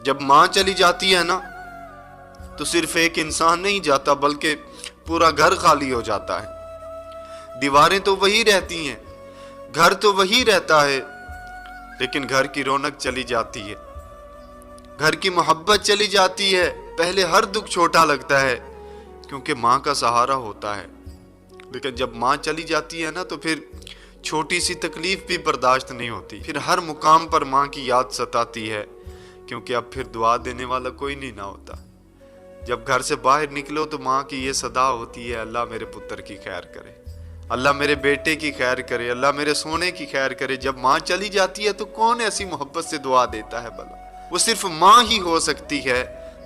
जब माँ चली जाती है ना तो सिर्फ एक इंसान नहीं जाता बल्कि पूरा घर खाली हो जाता है। दीवारें तो वही रहती हैं, घर तो वही रहता है, लेकिन घर की रौनक चली जाती है, घर की मोहब्बत चली जाती है। पहले हर दुख छोटा लगता है क्योंकि माँ का सहारा होता है, लेकिन जब माँ चली जाती है ना तो फिर छोटी सी तकलीफ भी बर्दाश्त नहीं होती। फिर हर मुकाम पर माँ की याद सताती है क्योंकि अब फिर दुआ देने वाला कोई नहीं ना होता। जब घर से बाहर निकलो तो माँ की ये सदा होती है, अल्लाह मेरे पुत्र की खैर करे, अल्लाह मेरे बेटे की खैर करे, अल्लाह मेरे सोने की खैर करे। जब माँ चली जाती है तो कौन ऐसी मोहब्बत से दुआ देता है भला? वो सिर्फ माँ ही हो सकती है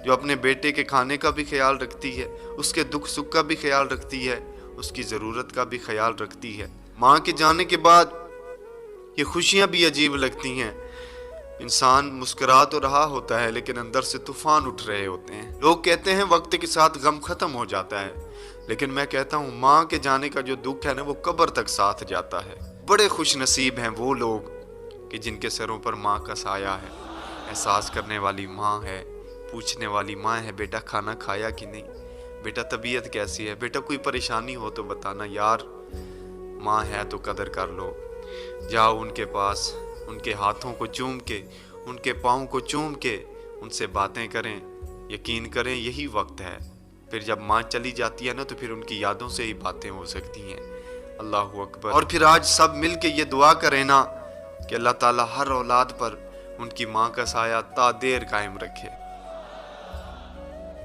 जो अपने बेटे के खाने का भी ख्याल रखती है, उसके दुख सुख का भी ख्याल रखती है, उसकी ज़रूरत का भी ख्याल रखती है। माँ के जाने के बाद ये खुशियाँ भी अजीब लगती हैं। इंसान मुस्कुरा तो रहा होता है लेकिन अंदर से तूफान उठ रहे होते हैं। लोग कहते हैं वक्त के साथ गम खत्म हो जाता है, लेकिन मैं कहता हूँ माँ के जाने का जो दुख है ना वो कब्र तक साथ जाता है। बड़े खुश नसीब हैं वो लोग कि जिनके सरों पर माँ का साया है, एहसास करने वाली माँ है, पूछने वाली माँ है, बेटा खाना खाया कि नहीं, बेटा तबीयत कैसी है, बेटा कोई परेशानी हो तो बताना यार। माँ है तो कदर कर लो, जाओ उनके पास, उनके हाथों को चूम के, उनके पाँव को चूम के उनसे बातें करें। यकीन करें यही वक्त है। फिर जब माँ चली जाती है ना तो फिर उनकी यादों से ही बातें हो सकती हैं। अल्लाह अकबर। और फिर आज सब मिल के ये दुआ करें ना कि अल्लाह ताला हर औलाद पर उनकी माँ का साया ता देर कायम रखे।